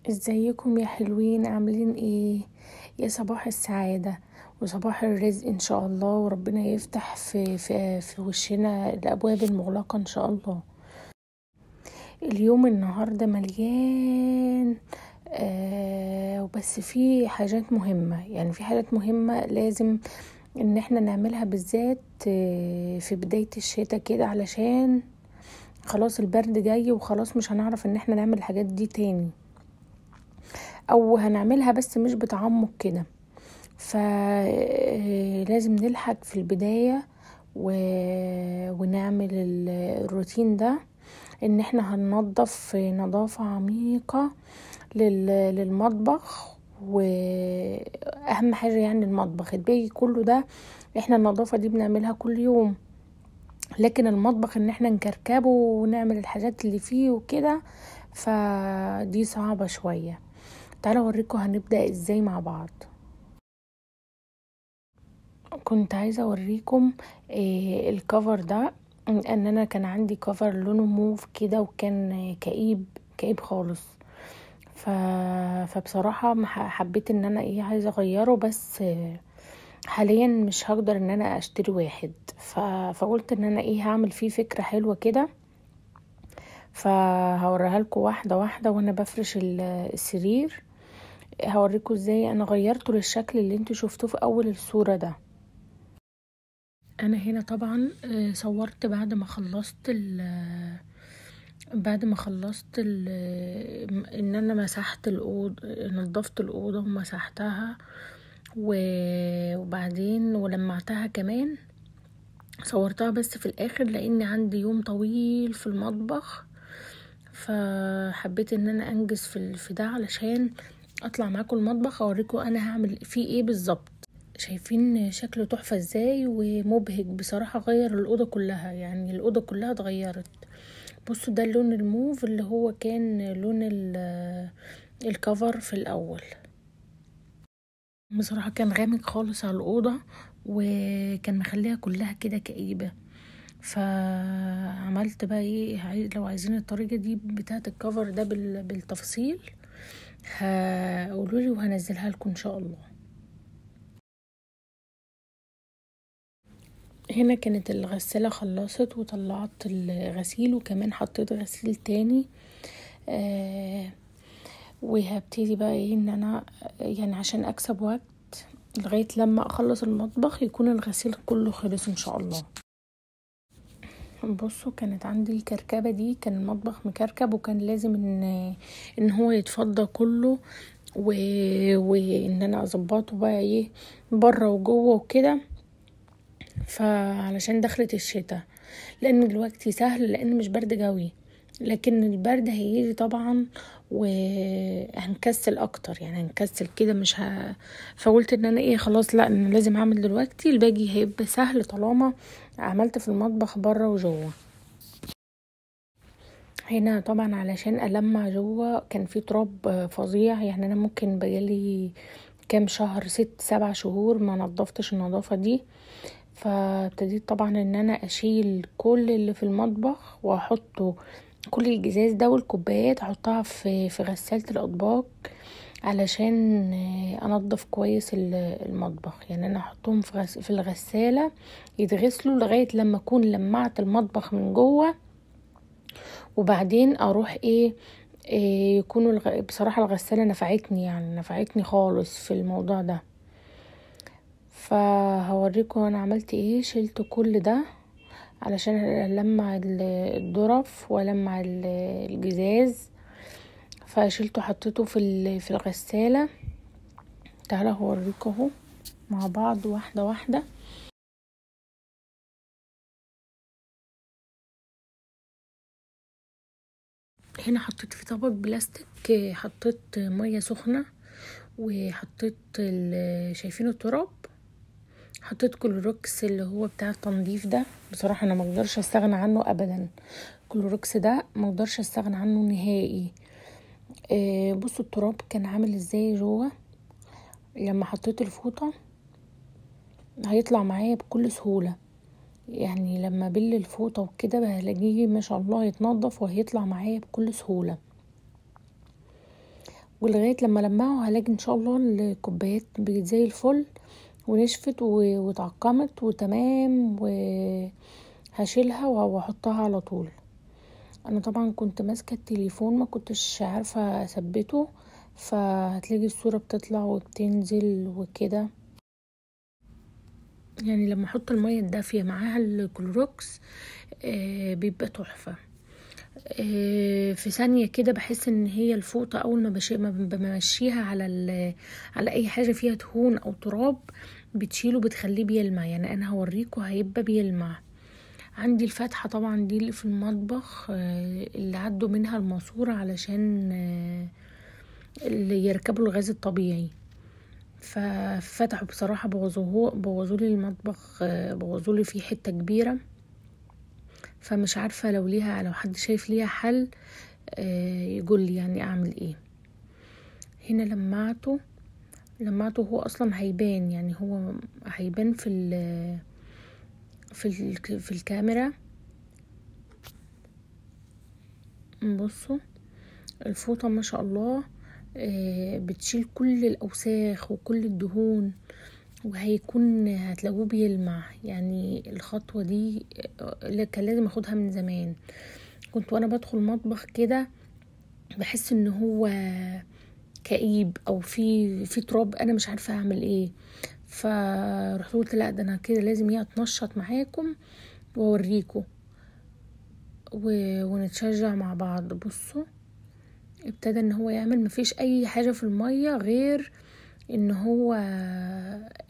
ازيكم يا حلوين؟ عاملين ايه؟ يا صباح السعادة وصباح الرزق ان شاء الله، وربنا يفتح في وشنا الابواب المغلقة ان شاء الله. اليوم النهاردة مليان وبس في حاجات مهمة، يعني في حاجات مهمة لازم ان احنا نعملها بالذات في بداية الشتاء كده، علشان خلاص البرد جاي وخلاص مش هنعرف ان احنا نعمل الحاجات دي تاني، او هنعملها بس مش بتعمق كده. فلازم نلحق في البداية ونعمل الروتين ده، ان احنا هننظف نظافة عميقة للمطبخ، واهم حاجة يعني المطبخ. الباقي كله ده احنا النظافة دي بنعملها كل يوم، لكن المطبخ ان احنا نكركبه ونعمل الحاجات اللي فيه وكده فدي صعبة شوية. تعالوا اوريكم هنبدأ ازاي مع بعض. كنت عايزة اوريكم الكفر ده، ان انا كان عندي كفر لونه موف كده وكان كئيب خالص. فبصراحة حبيت ان انا عايزة اغيره، بس حاليا مش هقدر ان انا اشتري واحد. فقلت ان انا هعمل فيه فكرة حلوة كده، فهوريها لكم واحدة واحدة وانا بفرش السرير. هوريكم ازاي انا غيرته للشكل اللي انتوا شفتوه في اول الصورة ده. انا هنا طبعا صورت بعد ما خلصت ان انا مسحت نظفت الاوضه ومسحتها، وبعدين ولمعتها كمان. صورتها بس في الاخر لان عندي يوم طويل في المطبخ، فحبيت ان انا انجز في ده علشان اطلع معاكم المطبخ اوريكم انا هعمل فيه ايه بالظبط. شايفين شكله تحفة ازاي ومبهج بصراحة، غير الأوضة كلها، يعني الأوضة كلها اتغيرت. بصوا ده اللون الموف اللي هو كان لون الكفر في الأول. بصراحة كان غامق خالص على الأوضة وكان مخليها كلها كده كئيبة. فعملت بقى لو عايزين الطريقة دي بتاعة الكفر ده بالتفصيل هقولولي وهنزلها لكم ان شاء الله. هنا كانت الغسالة خلصت وطلعت الغسيل، وكمان حطيت غسيل تاني. وهبتدي بقى ان انا يعني عشان اكسب وقت لغاية لما اخلص المطبخ يكون الغسيل كله خلص ان شاء الله. بصوا كانت عندي الكركبة دي، كان المطبخ مكركب وكان لازم ان هو يتفضى كله، وان انا اظبطه بقى بره وجوه وكده. فعلشان دخلت الشتاء، لان دلوقتي سهل لان مش برد قوي، لكن البرد هيجي طبعا وهنكسل اكتر، يعني هنكسل كده مش فقلت ان انا خلاص، لا انا لازم اعمل دلوقتي، الباقي هيبقى سهل طالما عملت في المطبخ بره وجوه. هنا طبعا علشان ألمع جوه كان في تراب فظيع، يعني انا ممكن بقالي كام شهر 6-7 شهور ما نضفتش النظافة دي. فابتديت طبعا ان انا اشيل كل اللي في المطبخ واحطه، كل الجزاز ده والكوبايات احطها في غسالة الاطباق علشان انضف كويس المطبخ. يعني انا احطهم في الغسالة يتغسلوا لغاية لما اكون لمعت المطبخ من جوه، وبعدين اروح يكونوا بصراحة الغسالة نفعتني، يعني نفعتني خالص في الموضوع ده. فهوريكم انا عملت شلت كل ده علشان المع الظرف والمع الجزاز، فشلته حطيته في الغسالة. تعالوا هوريكم اهو مع بعض واحدة واحدة. هنا حطيت في طبق بلاستيك، حطيت مية سخنة وحطيت شايفين التراب، حطيت كلوروكس اللي هو بتاع التنظيف ده. بصراحة انا مقدرش استغنى عنه ابدا، كلوروكس ده مقدرش استغنى عنه نهائي. بصوا التراب كان عامل ازاي جوه، لما حطيت الفوطة هيطلع معايا بكل سهولة، يعني لما بل الفوطة وكده بلاقيه ما شاء الله يتنضف وهيطلع معايا بكل سهولة. ولغايه لما لمعه هلاقي ان شاء الله الكوبايات بقت زي الفل ونشفت واتعقمت وتمام، وهشيلها واحطها على طول. انا طبعا كنت ماسكه التليفون ما كنتش عارفه اثبته، فهتلاقي الصوره بتطلع وبتنزل وكده. يعني لما احط الميه الدافيه معاها الكلوروكس بيبقى تحفه. في ثانيه كده بحس ان هي الفوطه اول ما بمشيها على اي حاجه فيها دهون او تراب بتشيله بتخليه بيلمع. يعني انا هوريكم هيبقى بيلمع. عندي الفتحه طبعا دي اللي في المطبخ اللي عدوا منها الماسوره علشان اللي يركبوا الغاز الطبيعي، ففتحوا بصراحه بوظولي المطبخ، بوظولي فيه حته كبيره. فمش عارفه لو حد شايف ليها حل يقول لي يعني اعمل ايه. هنا لمعته هو اصلا هيبان، يعني هو هيبان في الكاميرا. بصوا الفوطه ما شاء الله بتشيل كل الاوساخ وكل الدهون، هتلاقوه بيلمع. يعني الخطوه دي كان لازم اخدها من زمان. كنت وانا بدخل مطبخ كده بحس ان هو كئيب او في تراب، انا مش عارفه اعمل ايه. فرحت قلت لا ده انا كده لازم اتنشط معاكم واوريكم ونتشجع مع بعض. بصوا ابتدى ان هو يعمل مفيش اي حاجه في الميه غير ان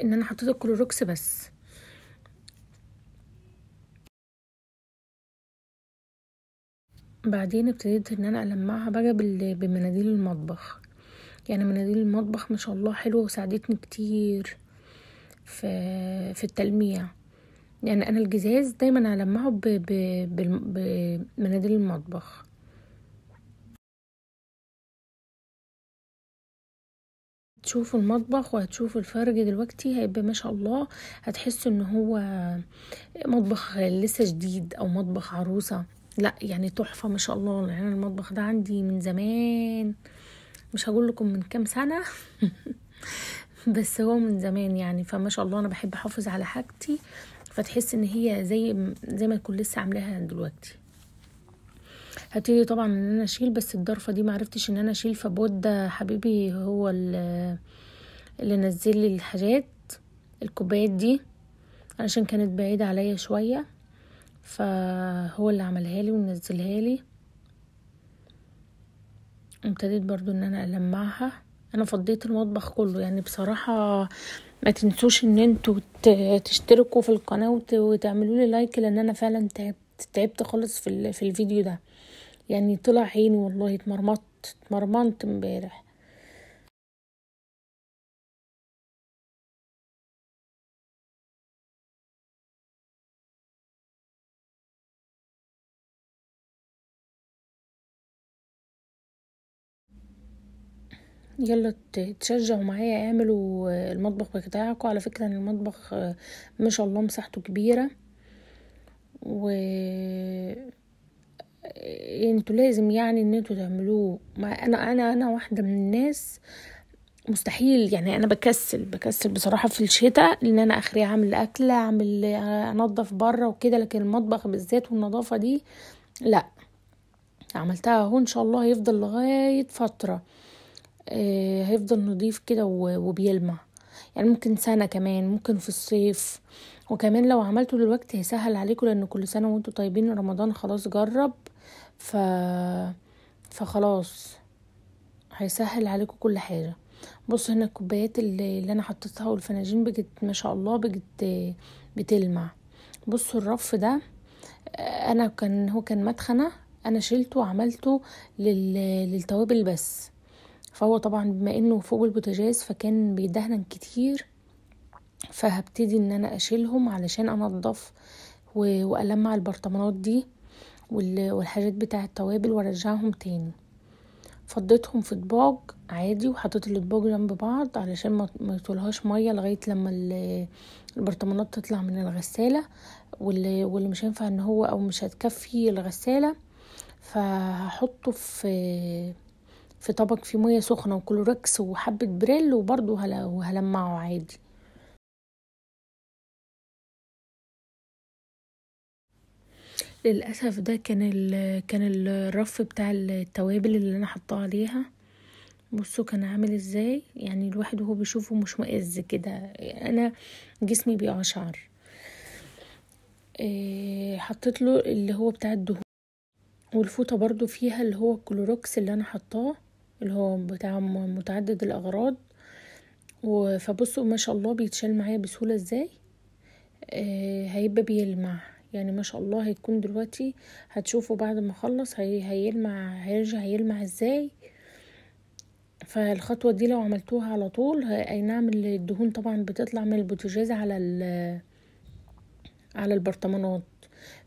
انا حطيت الكلوروكس بس. بعدين ابتديت ان انا المعها بقى بمناديل المطبخ. يعني مناديل المطبخ ما شاء الله حلوه وساعدتني كتير في التلميع. يعني انا الجزاز دايما هلمعه بمناديل المطبخ. تشوفوا المطبخ وهتشوفوا الفرق دلوقتي هيبقى ما شاء الله. هتحسوا ان هو مطبخ لسه جديد او مطبخ عروسة. لا يعني تحفة ما شاء الله. يعني المطبخ ده عندي من زمان، مش هقول لكم من كام سنة بس هو من زمان يعني. فما شاء الله انا بحب احافظ على حاجتي، فتحس ان هي زي ما يكون لسه عاملاها دلوقتي. هبتدي طبعا ان انا اشيل، بس الضرفه دي معرفتش ان انا اشيل، فبود ده حبيبي هو اللي نزل لي الحاجات الكوبايات دي علشان كانت بعيده عليا شويه، فهو اللي عملها لي ونزلها لي. ابتديت برضو ان انا المعها. انا فضيت المطبخ كله يعني بصراحه. ما تنسوش ان انتوا تشتركوا في القناه وتعملوا لي لايك، لان انا فعلا تعبت خالص في الفيديو ده. يعني طلع عيني والله، اتمرمطت امبارح. يلا تشجعوا معايا اعملوا المطبخ بتاعكم. على فكرة ان المطبخ ما شاء الله مساحته كبيرة، و انتوا لازم يعني ان انتوا تعملوه. ما انا واحدة من الناس مستحيل. يعني انا بكسل بصراحة في الشتاء، لان انا اخري اعمل اكل، انضف بره وكده، لكن المطبخ بالذات والنظافة دي لا. عملتها اهو ان شاء الله هيفضل لغاية فترة هيفضل نضيف كده وبيلمع. يعني ممكن سنة كمان، ممكن في الصيف. وكمان لو عملته دلوقتي هيسهل عليكم، لان كل سنة وانتوا طيبين، رمضان خلاص جرب. ف... فخلاص هيسهل عليكم كل حاجة. بصوا هنا الكوبايات اللي انا حطيتها والفناجين بقت ما شاء الله بقت بتلمع. بصوا الرف ده هو كان مدخنة، انا شلته وعملته للتوابل بس. فهو طبعا بما انه فوق البوتاجاز فكان بيدهن كتير، فهبتدي ان انا اشيلهم علشان انضف والمع البرطمانات دي والحاجات بتاعه التوابل وارجعهم تاني. فضيتهم في اطباق عادي وحطيت الاطباق جنب بعض علشان ما يطولهاش ميه لغايه لما البرطمانات تطلع من الغساله. واللي مش هينفع ان هو او مش هتكفي الغساله، فهحطه في طبق فيه ميه سخنه وكلوركس وحبه بريل، وبرده هلمعه عادي. للاسف ده كان الرف بتاع التوابل اللي انا حطاه عليها. بصوا كان عامل ازاي، يعني الواحد وهو بيشوفه مش مئز كده، انا جسمي بيقشعر. حطيت له اللي هو بتاع الدهون، والفوطه برضو فيها اللي هو الكلوروكس اللي انا حطاه، اللي هو بتاع متعدد الاغراض. فبصوا ما شاء الله بيتشال معايا بسهوله ازاي. هيبقى بيلمع، يعني ما شاء الله هيكون دلوقتي هتشوفوا بعد ما اخلص هيلمع، هيرجع يلمع ازاي. فالخطوه دي لو عملتوها على طول، اي نعم الدهون طبعا بتطلع من البوتاجاز على البرطمانات،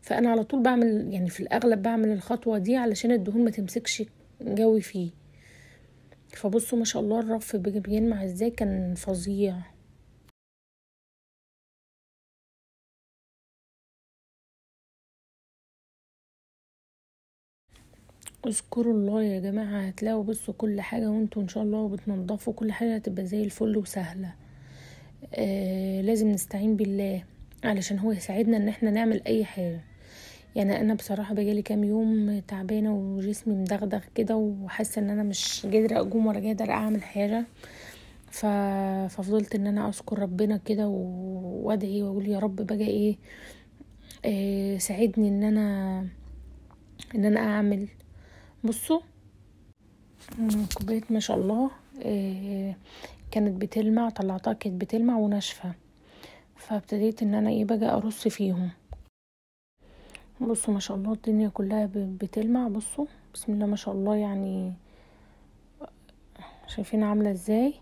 فانا على طول بعمل، يعني في الاغلب بعمل الخطوه دي علشان الدهون ما تمسكش جوي فيه. فبصوا ما شاء الله الرف بيلمع ازاي، كان فظيع. اذكروا الله يا جماعه، هتلاقوا بصوا كل حاجه وانتوا ان شاء الله بتنضفوا كل حاجه هتبقى زي الفل وسهله. لازم نستعين بالله علشان هو يساعدنا ان احنا نعمل اي حاجه. يعني انا بصراحه بقالي كام يوم تعبانه وجسمي مدغدغ كده، وحاسه ان انا مش قادره اقوم ولا قادره اعمل حاجه. ففضلت ان انا اذكر ربنا كده وادعي واقول يا رب بقى ايه، ساعدني ان انا اعمل. بصوا كوبايه ما شاء الله كانت بتلمع، طلعتها كانت بتلمع وناشفه، فابتديت ان انا ايه بقى ارص فيهم. بصوا ما شاء الله الدنيا كلها بتلمع. بصوا بسم الله ما شاء الله، يعني شايفين عامله ازاي.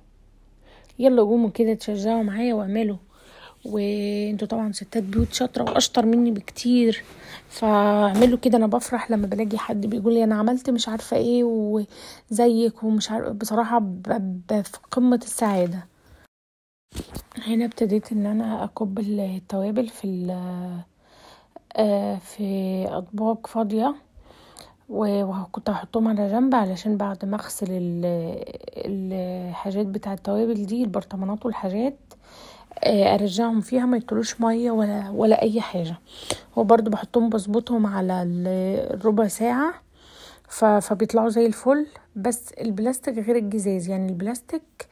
يلا قوموا كده تشجعوا معايا واعملوا، وانتوا طبعا ستات بيوت شاطره واشطر مني بكتير، فاعملوا كده. انا بفرح لما بلاقي حد بيقول لي انا عملت مش عارفه ايه وزيك ومش عارفه، بصراحه في قمه السعاده. هنا ابتديت ان انا اكب التوابل في اطباق فاضيه، وكنت هحطهم على جنب علشان بعد ما اغسل الحاجات بتاع التوابل دي، البرطمانات والحاجات، ارجعهم فيها ما يطلوش ميه ولا اي حاجه. هو برضو بحطهم بظبطهم على الربع ساعه، فبيطلعوا زي الفل. بس البلاستيك غير الجزاز، يعني البلاستيك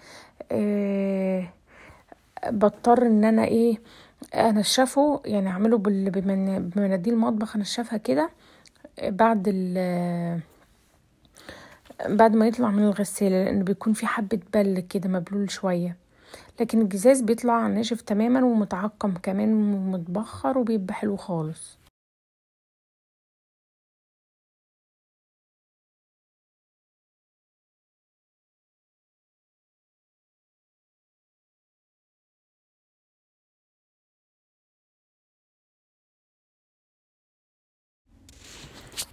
بضطر ان انا ايه انشفه، يعني اعمله بمناديل مطبخ انشفها كده بعد ما يطلع من الغسالة، لان بيكون في حبة بل كده مبلول شوية. لكن الجزاز بيطلع ناشف تماما ومتعقم كمان ومتبخر وبيبقى حلو خالص.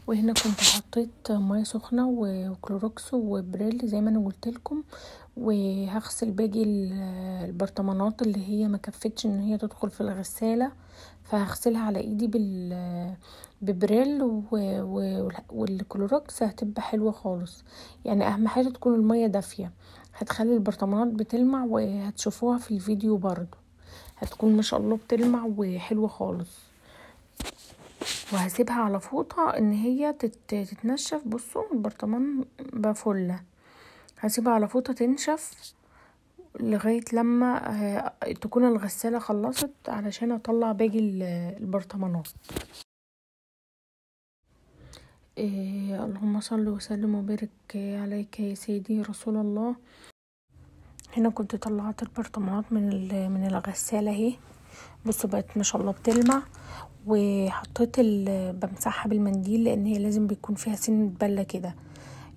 وهنا كنت حطيت ميه سخنه وكلوروكس وبريل زي ما انا قلت لكم، وهغسل باقي البرطمانات اللي هي ما كفتش ان هي تدخل في الغساله، فهغسلها على ايدي ببريل والكلوروكس، هتبقى حلوه خالص. يعني اهم حاجه تكون الميه دافيه، هتخلي البرطمانات بتلمع، وهتشوفوها في الفيديو برضو هتكون ما شاء الله بتلمع وحلوه خالص. وهسيبها على فوطة ان هي تتنشف. بصوا البرطمان بفله، هسيبها على فوطة تنشف لغاية لما تكون الغسالة خلصت علشان اطلع باقي البرطمانات. اللهم صل وسلم وبارك عليك يا سيدي رسول الله. هنا كنت طلعت البرطمانات من الغسالة اهي. بصوا بقت ما شاء الله بتلمع، وحطيت بمسحها بالمنديل لان هي لازم بيكون فيها سنة بلة كده.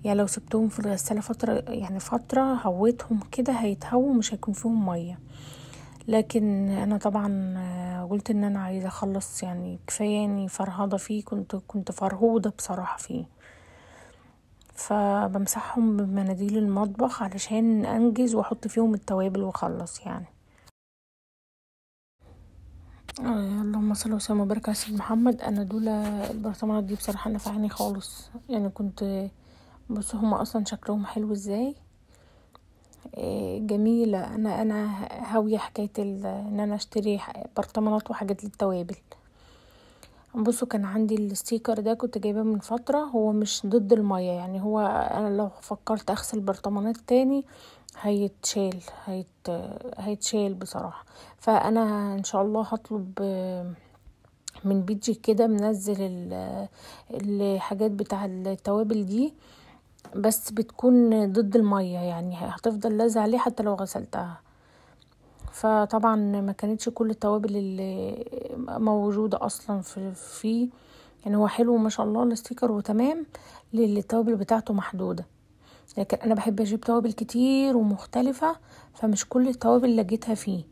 يعني لو سبتهم في الغسالة فترة، يعني فترة هويتهم كده هيتهووا مش هيكون فيهم مية. لكن انا طبعا قلت ان انا عايزة اخلص، يعني كفاية اني فرهضة فيه، كنت فرهودة بصراحة فيه. فبمسحهم بمناديل المطبخ علشان انجز واحط فيهم التوابل واخلص يعني. اللهم صل وسلم وبارك على سيدنا محمد. انا دول البرطمانات دي بصراحه نفعني خالص، يعني كنت بصوا هما اصلا شكلهم حلو ازاي، جميلة. انا هاوية حكاية ان انا اشتري برطمانات وحاجات للتوابل. بصوا كان عندي الستيكر ده كنت جايباه من فترة، هو مش ضد المية يعني، هو انا لو فكرت اغسل برطمانات تاني هيتشال هيتشال بصراحة. فانا ان شاء الله هطلب من بيجي كده منزل الحاجات بتاع التوابل دي، بس بتكون ضد المية يعني هتفضل لازقة عليه حتى لو غسلتها. فطبعا ما كانتش كل التوابل اللي موجودة اصلا فيه يعني، هو حلو ما شاء الله الستيكر وتمام للتوابل بتاعته محدودة، لكن انا بحب اجيب توابل كتير ومختلفة، فمش كل التوابل لقيتها فيه.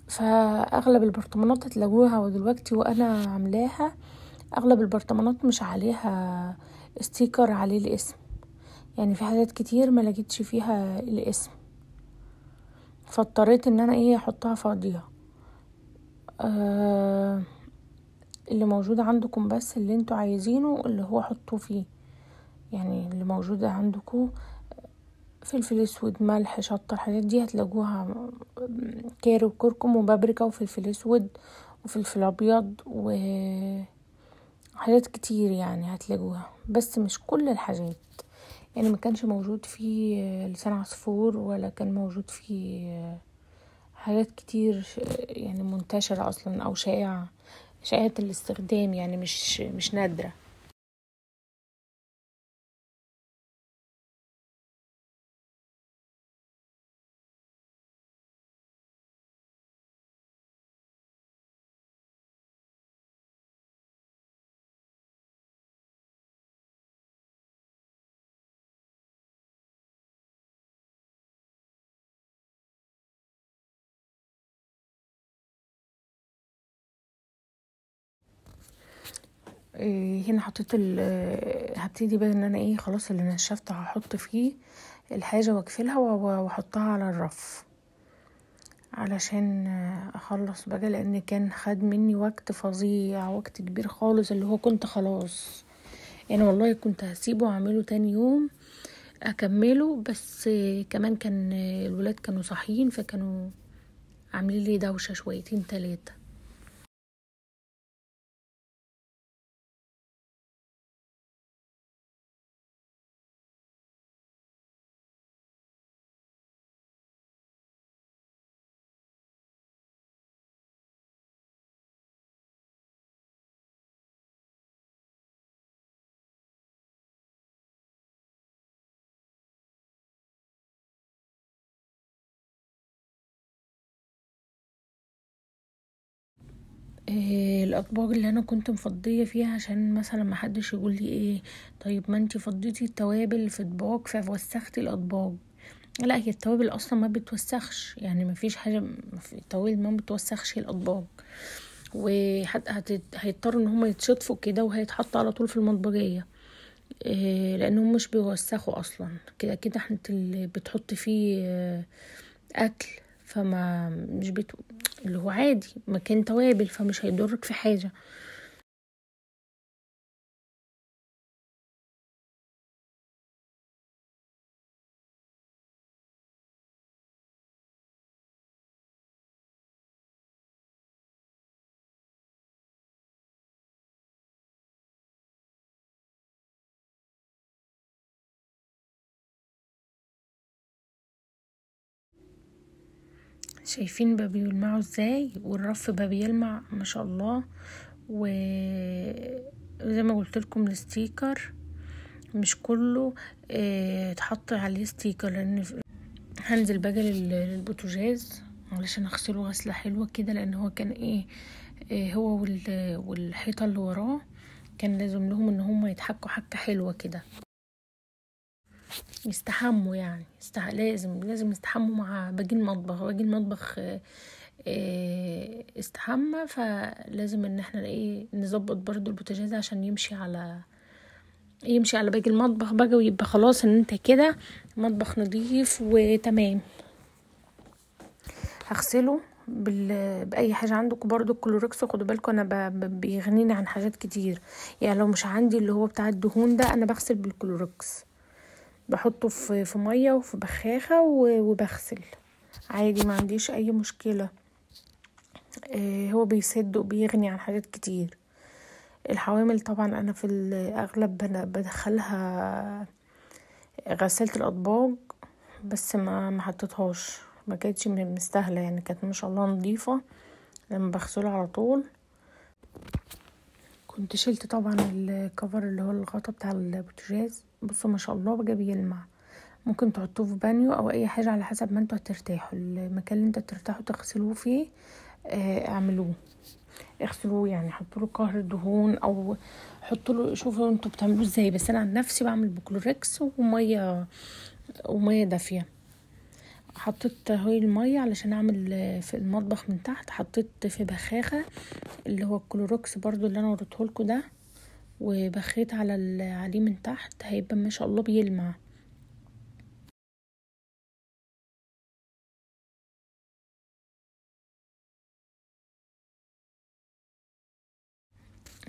فاغلب البرطمانات هتلاقوها ودلوقتي وانا عاملاها اغلب البرطمانات مش عليها ستيكر عليه الاسم، يعني في حاجات كتير ما لقيتش فيها الاسم، فاضطريت ان انا احطها فاضية. اللي موجود عندكم بس اللي انتوا عايزينه اللي هو حطوه فيه، يعني اللي موجود عندكم فلفل اسود ملح شطة الحاجات دي هتلاقوها، كاري وكركم وبابريكا وفلفل اسود وفلفل ابيض وحاجات كتير يعني هتلاقوها، بس مش كل الحاجات يعني. ما كانش موجود فيه لسان عصفور، ولا كان موجود فيه حاجات كتير يعني منتشرة اصلا او شائعة الاستخدام يعني، مش نادرة. هنا حطيت هبتدي بقى ان انا خلاص اللي نشفته هحط فيه الحاجة واقفلها واحطها على الرف علشان اخلص بقى، لان كان خد مني وقت فظيع، وقت كبير خالص، اللي هو كنت خلاص يعني والله كنت هسيبه واعمله تاني يوم اكمله، بس كمان كان الولاد كانوا صاحيين فكانوا عاملين لي دوشة شويتين تلاتة. الاطباق اللي انا كنت مفضيه فيها عشان مثلا ما حدش يقول لي طيب ما انتي فضيتي التوابل في اطباق فوسختي الاطباق. لا، هي التوابل اصلا ما بتوسخش يعني، ما فيش حاجه في التوابل ما بتوسخش الاطباق، وحتى هيضطروا ان هم يتشطفوا كده وهيتحطوا على طول في المطبخيه، لانهم مش بيوسخوا اصلا كده كده، انت اللي بتحط فيه اكل، فما مش اللي هو عادي مكان توابل، فمش هيضرك في حاجه. شايفين بقى بيلمعوا ازاي، والرف بقى بيلمع ما شاء الله. وزي ما قلت لكم الستيكر مش كله اتحط عليه ستيكر، لان هنزل بقى للبوتاجاز علشان اغسله غسله حلوه كده، لان هو كان هو والحيطه اللي وراه كان لازم لهم ان هم يتحكوا حكه حلوه كده، يستحموا يعني لازم يستحموا مع باقي المطبخ، باقي المطبخ استحمى، فلازم ان احنا نظبط برضو البوتاجاز عشان يمشي على باقي المطبخ بقى، ويبقى خلاص ان انت كده مطبخ نظيف وتمام. هغسله باي حاجه عندكم. برضو الكلوركس خدوا بالكم انا بيغنيني عن حاجات كتير. يعني لو مش عندي اللي هو بتاع الدهون ده انا بغسل بالكلوركس، بحطه في ميه وفي بخاخه وبغسل عادي، ما عنديش اي مشكله. هو بيسد وبيغني عن حاجات كتير. الحوامل طبعا انا في الاغلب بدخلها غسالة الاطباق، بس ما حطيتهاش، ما كانتش مستاهله يعني، كانت ما شاء الله نظيفه لما بغسله على طول. كنت شلت طبعا الكفر اللي هو الغطا بتاع البوتاجاز. بصوا ما شاء الله بقى بيلمع. ممكن تحطوه في بانيو او اي حاجه على حسب ما انتوا هترتاحوا، المكان اللي انتوا ترتاحوا تغسلوه فيه اعملوه، اغسلوه يعني، حطوا له قهر دهون او حطوا له، شوفوا انتوا بتعملوه ازاي. بس انا عن نفسي بعمل بكلوركس وميه دافيه. حطيت هاي الميه علشان اعمل في المطبخ من تحت، حطيت في بخاخه اللي هو الكلوروكس برضو اللي انا وريتهولكوا ده، وبخيت عليه من تحت، هيبقى ما شاء الله بيلمع.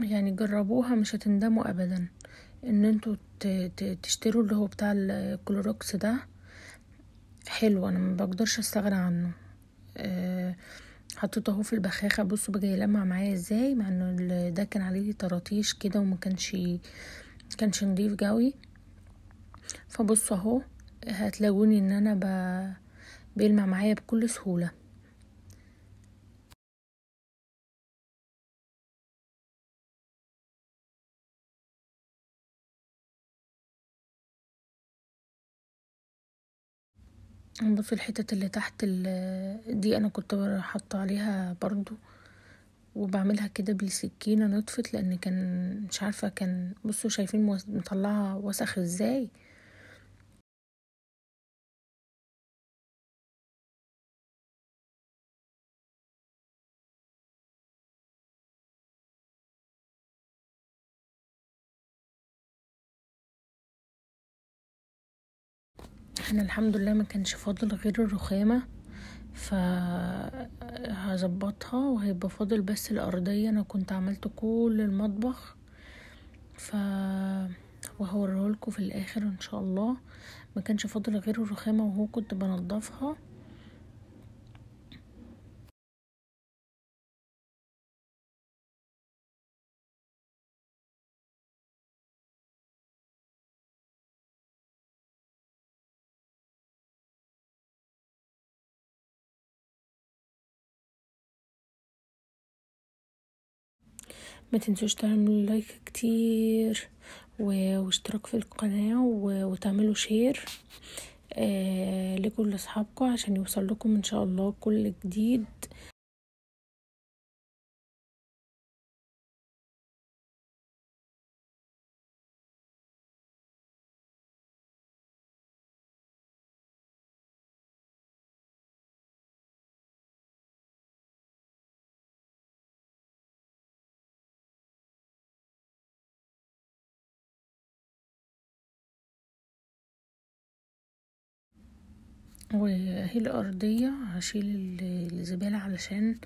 يعني جربوها مش هتندموا ابدا ان انتوا تشتروا اللي هو بتاع الكلوروكس ده. حلو، انا ما بقدرش استغنى عنه. حطيته اهو في البخاخه، بصوا بقى يلمع معايا ازاي، مع انه ده كان عليه طراطيش كده وما كانش نضيف قوي. فبصوا اهو هتلاقوني ان انا بيلمع معايا بكل سهوله. بصوا الحتت اللي تحت دي انا كنت حاطه عليها برضو، وبعملها كده بالسكينه نطفت، لان كان مش عارفه، كان بصوا شايفين مطلعه وسخ ازاي. احنا الحمد لله ما كانش فاضل غير الرخامه، هظبطها وهيبقى فاضل بس الارضيه. انا كنت عملت كل المطبخ، ف وهوريهولكوا في الاخر ان شاء الله. ما كانش فاضل غير الرخامه وهو كنت بنضفها. ما تنسوش تعملوا لايك كتير واشتراك في القناه وتعملوا شير لكل اصحابكم عشان يوصل لكم ان شاء الله كل جديد. وهي الارضيه هشيل الزباله علشان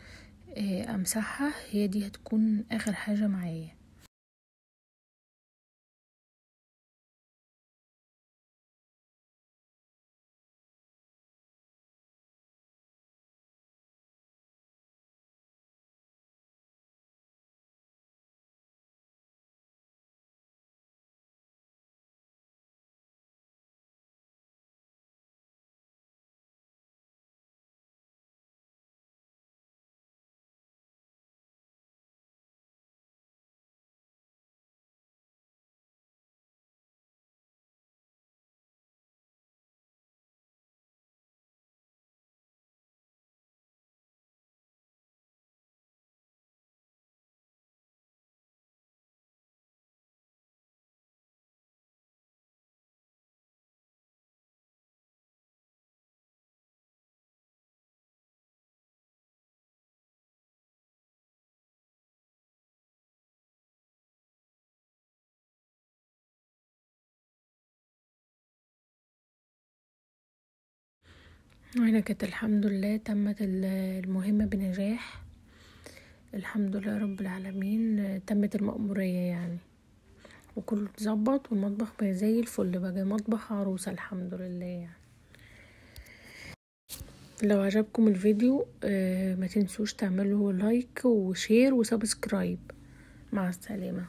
امسحها، هي دي هتكون اخر حاجه معايا. وهنا كانت الحمد لله تمت المهمة بنجاح، الحمد لله رب العالمين. تمت المأمورية يعني، وكله اتظبط والمطبخ بقى زي الفل، بقى مطبخ عروسة الحمد لله يعني. لو عجبكم الفيديو ما تنسوش تعملوا لايك وشير وسبسكرايب. مع السلامة.